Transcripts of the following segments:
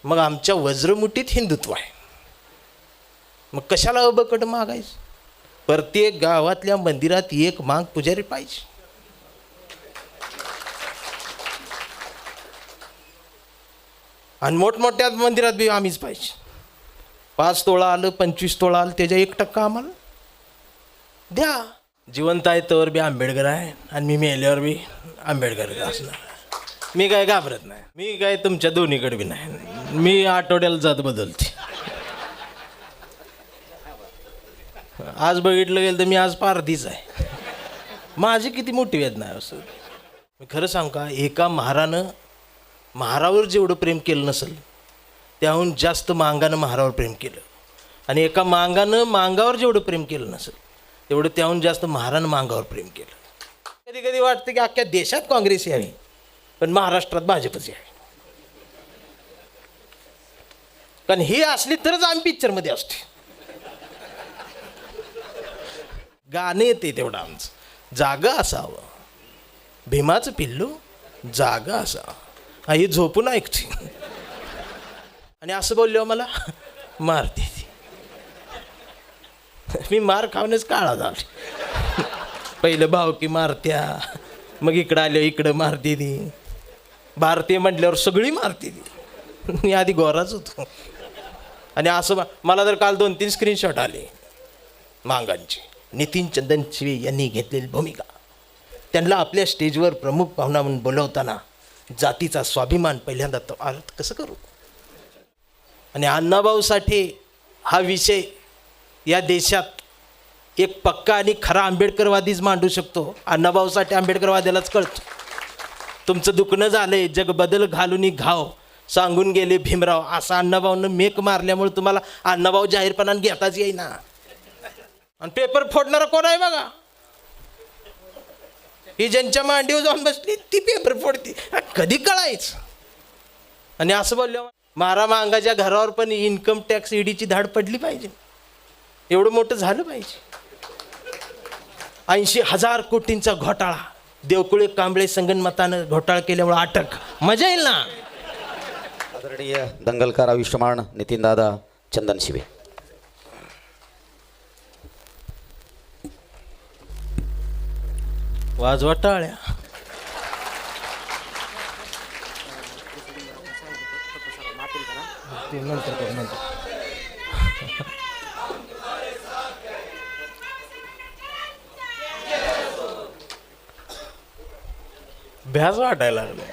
मग आमच्या वज्रमुठीत हिंदुत्व आहे. मग कशाला अबकट मागायचं? प्रत्येक गावातल्या मंदिरात एक माग पुजारी पाहिजे. आणि मोठमोठ्या मंदिरात बी आम्हीच पाहिजे. 5 तोळा आलं 25 तोळा आलं त्याच्या 1% आम्हाला द्या. जिवंत आहे तर बी आंबेडकर आहे आणि मी मेल्यावर बी आंबेडकर असणार. मी काय घाबरत नाही. मी काय तुमच्या दोन्हीकडे बी नाही. मी आठवड्याला जात बदलते. आज बघितलं गेलं तर मी आज पारधीच आहे. माझी किती मोठी वेदना आहे असं. मी खरं सांगू का, एका महारावर जेवढं प्रेम केलं नसेल त्याहून जास्त मांगानं महारावर प्रेम केलं. आणि एका मांगानं मांगावर जेवढं प्रेम केलं नसेल तेवढं त्याहून जास्त महारानं मांगावर प्रेम केलं. कधी कधी वाटतं की अख्ख्या देशात काँग्रेस यावी पण महाराष्ट्रात भाजपच यावी. कारण ही असली तरच आम्ही पिक्चरमध्ये असतो. गाणं येते तेवढं आमचं. जागा असावं भीमाचं पिल्लू जागा असावं. हा ही झोपून ऐकते आणि असं बोललो मला मारते ती. मी मार खाऊनच काळा झाला. पहिलं भावकी मारत्या, मग इकडं आल्या इकडं मारते ती. भारतीय म्हटल्यावर सगळी मारते ती. मी आधी गोराच होतो. आणि असं मला तर काल 2-3 स्क्रीनशॉट आले मांगांची. नितीन चंदन शिवे यांनी घेतलेली भूमिका. त्यांना आपल्या स्टेजवर प्रमुख पाहुणा म्हणून बोलवताना जातीचा स्वाभिमान पहिल्यांदा तो अर्थ कसं करू. आणि अण्णाभाऊ साठे हा विषय या देशात एक पक्का आणि खरा आंबेडकरवादीच मांडू शकतो. अण्णाभाऊ साठे आंबेडकरवाद्यालाच कळतो. तुमचं दुखणं झालंय जग बदल घालून घाव सांगून गेले भीमराव. असा अण्णाभाऊनं मेक मारल्यामुळे तुम्हाला अण्णाभाऊ जाहीरपणाने घेताच येईना. आणि पेपर फोडणारा कोण आहे बघा. ही ज्यांच्या मांडीवर जाऊन बसली ती पेपर फोडती. कधी कळायचं. आणि असं बोलल्या मारा मांगाच्या घरावर पण इन्कम टॅक्स ईडीची धाड पडली पाहिजे. एवढं मोठं झालं पाहिजे. 80,000 कोटींचा घोटाळा. देवकुळे कांबळे संगनमतानं घोटाळा केल्यामुळे अटक. मजा येईल ना. आदरणीय दंगलकार आयुष्यमान नितीनदादा चंदन शिवे. वाजवा टाळ्या. भ्यास वाटायला लागलं.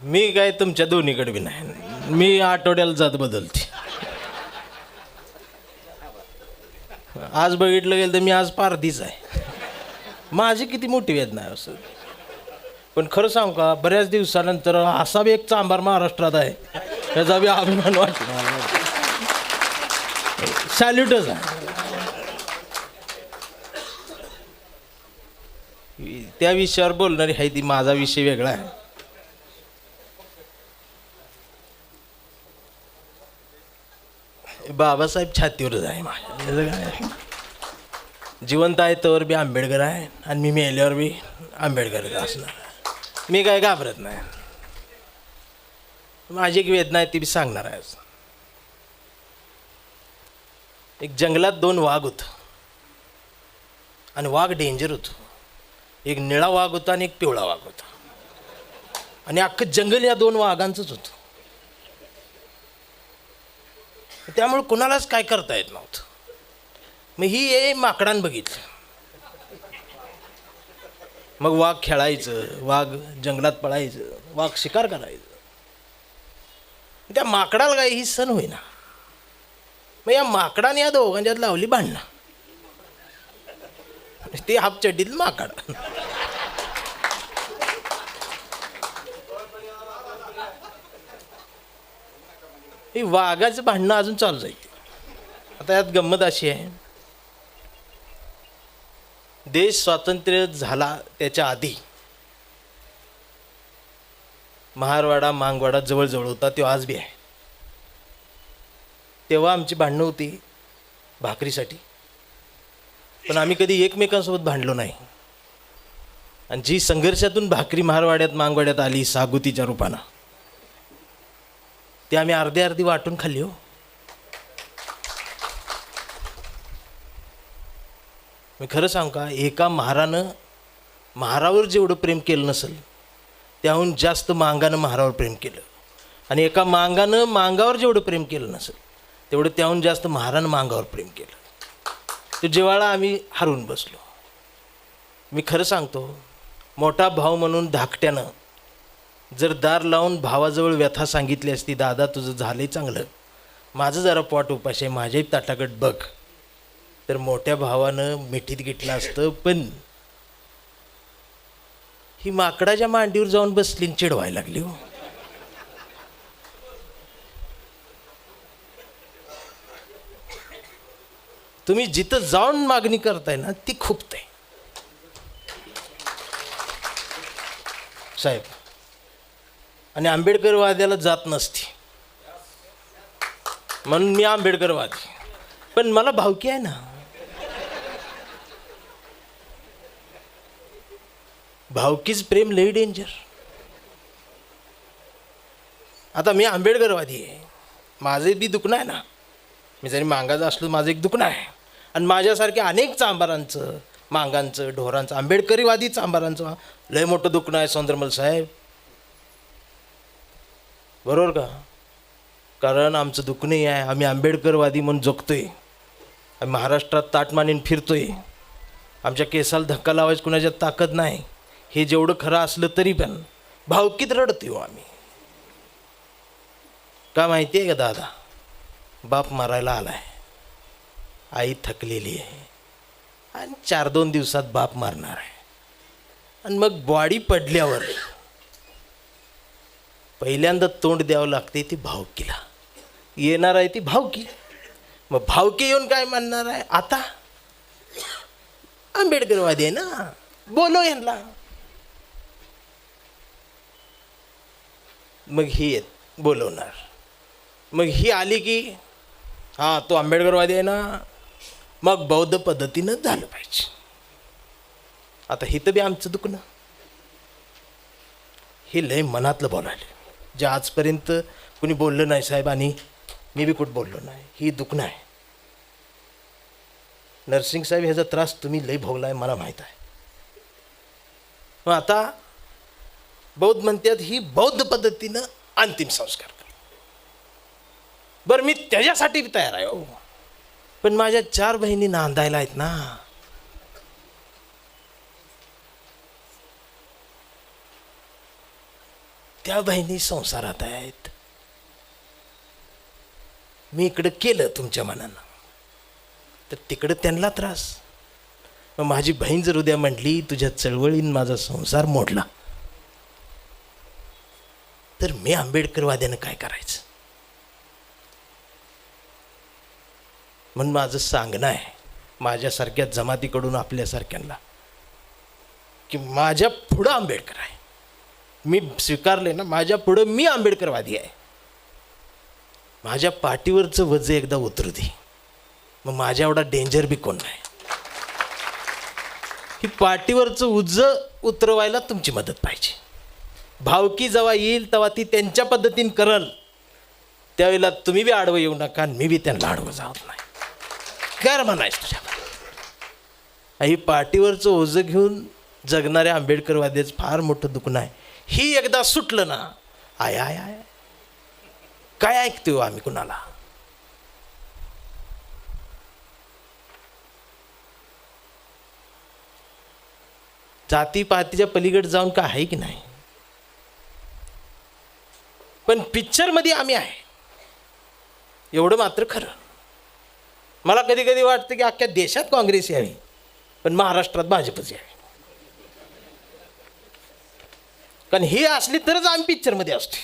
मी काय तुमच्या दोन्हीकडे बी नाही. मी आठवड्याला जात बदलते. आज बघितलं गेलं तर मी आज पारधीच आहे. माझी किती मोठी वेदना आहे असं. पण खरं सांगू का, बऱ्याच दिवसानंतर असा बी एक चांभार महाराष्ट्रात आहे त्याचा बी अभिमान वाटतो. सॅल्यूटच आहे. त्या विषयावर बोलणारी आहे ती. माझा विषय वेगळा आहे. बाबासाहेब छातीवरच आहे माझ्या. जिवंत आहे तर बी आंबेडकर आहे आणि मी मेल्यावर बी आंबेडकर असणार. मी काय घाबरत नाही. माझी एक वेदना आहे ती बी सांगणार आहे. एक जंगलात 2 वाघ होतं आणि वाघ डेंजर होतो. एक निळा वाघ होता आणि एक पिवळा वाघ होता. आणि अख्खं जंगल या 2 वाघांचंच होतं. त्यामुळे कुणालाच काय करता येत नव्हतं. मग ही माकडानं बघितलं. मग वाघ खेळायचं, वाघ जंगलात पळायचं, वाघ शिकार करायचं. त्या माकडाला काय ही सण होईना. मग या माकडाने या दोघांच्यात लावली भांडणं. ते हापचड्डीत माकड. ही वाघाचं भांडणं अजून चालू जाईल. आता यात गंमत अशी आहे, देश स्वातंत्र्य झाला त्याच्या आधी महारवाडा मांगवाडा जवळजवळ होता. तो आज बी आहे. तेव्हा आमची भांडणं होती भाकरीसाठी. पण आम्ही कधी एकमेकांसोबत भांडलो नाही. आणि जी संघर्षातून भाकरी महारवाड्यात मागवाड्यात आली सागुतीच्या रूपानं, ती आम्ही अर्धी अर्धी वाटून खाल्ली. हो, मी खरं सांगू का, एका महारानं महारावर जेवढं प्रेम केलं नसेल त्याहून जास्त मांगानं महारावर प्रेम केलं, आणि एका मांगानं मांगावर जेवढं प्रेम केलं नसेल तेवढं त्याहून जास्त महारानं मांगावर प्रेम केलं. तो जिव्हाळा आम्ही हरवून बसलो. मी खरं सांगतो, मोठा भाऊ म्हणून धाकट्यानं जर दार लावून भावाजवळ व्यथा सांगितली असती, दादा तुझं झालंय चांगलं, माझं जरा पोट उपाशी आहे, माझ्याही ताटाकडे बघ, तर मोठ्या भावानं मिठीत घेतलं असतं. पण ही माकडाच्या मांडीवर जाऊन बसली आणि चिडवायला लागली. हो, तुम्ही जिथं जाऊन मागणी करताय ना ती खुपते साहेब. आणि आंबेडकरवाद्याला जात नसती म्हणून मी आंबेडकरवादी, पण मला भावकी आहे ना. भावकीच प्रेम लई डेंजर. आता मी आंबेडकरवादी आहे, माझे बी दुखणं आहे ना. मी जरी मांगाचं असलो माझं एक दुखणं आहे, आणि माझ्यासारख्या अनेक चांबारांचं, मांगांचं, ढोरांचं, आंबेडकरीवादी चांबारांचं लय मोठं दुखणं आहे सौंदरमल साहेब. बरोबर का? कारण आमचं दुखणंही आहे, आम्ही आंबेडकरवादी म्हणून जगतोय, आम्ही महाराष्ट्रात ताट मानेन फिरतोय, आमच्या केसाला धक्का लावायची कुणाच्यात ताकद नाही. हे जेवढं खरं असलं तरी पण भावकीत रडतोय आम्ही. का माहिती आहे का दादा, बाप मारायला आलाय, आई थकलेली आहे, आणि 4-2 दिवसात बाप मारणार आहे. आणि मग बॉडी पडल्यावर पहिल्यांदा तोंड द्यावं लागते ती भावकीला. येणार आहे ती भावकी. मग भावकी येऊन काय म्हणणार आहे, आता आंबेडकरवादी आहे ना, बोलो यांना. मग ही येत बोलवणार. मग ही आली की हां तो आंबेडकरवादी आहे ना, मग बौद्ध पद्धतीनं झालं पाहिजे. आता हे तर बी आमचं दुखणं, हे लय मनातलं बोलायला, जे आजपर्यंत कुणी बोललं नाही साहेब, आणि मी बी कुठं बोललो नाही. ही दुखणं आहे. नरसिंग साहेब, ह्याचा त्रास तुम्ही लय भोगला आहे, मला माहीत आहे. मग आता बौद्ध म्हणतात ही बौद्ध पद्धतीनं अंतिम संस्कार कर. बरं, मी त्याच्यासाठी तयार आहे. हो, पण माझ्या 4 बहिणी नांदायला आहेत ना. त्या बहिणी संसारात आहेत. मी इकडं केलं तुमच्या मनानं तर तिकडं त्यांना त्रास. मग माझी बहीण जर उद्या म्हटली तुझ्या चळवळीन माझा संसार मोडला, तर मी आंबेडकरवाद्यानं काय करायचं? म्हणून माझं सांगणं आहे माझ्यासारख्या जमातीकडून आपल्यासारख्यांना की माझ्या पुढं आंबेडकर आहे. मी स्वीकारले ना, माझ्या पुढं मी आंबेडकरवादी आहे. माझ्या पाठीवरचं वजं एकदा उतरू दे, मग माझ्या एवढा डेंजर बी कोण नाही. ही पाठीवरचं उजं उतरवायला तुमची मदत पाहिजे. भावकी जेव्हा येईल तेव्हा ती त्यांच्या पद्धतीने करल, त्यावेळेला तुम्ही बी आडवं येऊ नका आणि मी बी त्यांना आडवं जात नाही. कर म्हणायचं तुझ्या. ही पाठीवरचं ओझं घेऊन जगणाऱ्या आंबेडकरवाद्याचं फार मोठं दुखणं आहे. ही एकदा सुटलं ना, आय आय आय काय ऐकतो आम्ही कुणाला. जातीपातीच्या पलीकडे जाऊन का आहे की नाही. पण पिक्चरमध्ये आम्ही आहे एवढं मात्र खरं. मला कधी कधी वाटतं की अख्ख्या देशात काँग्रेस यावी, पण महाराष्ट्रात भाजपच यावी. कारण ही असली तरच आम्ही पिक्चरमध्ये असतो.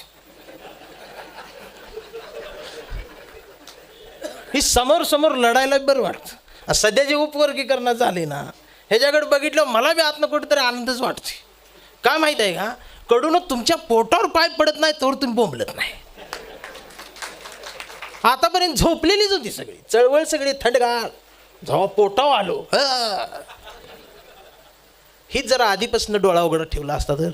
ही समोर समोर लढायला बरं वाटतं. सध्या जे उपवर्गीकरण झाले ना, ह्याच्याकडे बघितलं मला बी आतनं कुठेतरी आनंदच वाटते. का माहीत आहे का, कडून तुमच्या पोटावर पाय पडत नाही तोवर तुम्ही बोंबलत नाही. आतापर्यंत झोपलेलीच होती सगळी चळवळ, सगळी थंडगार. जेव्हा पोटावर आलो हीच जरा आधीपासून डोळा उघडा ठेवला असता तर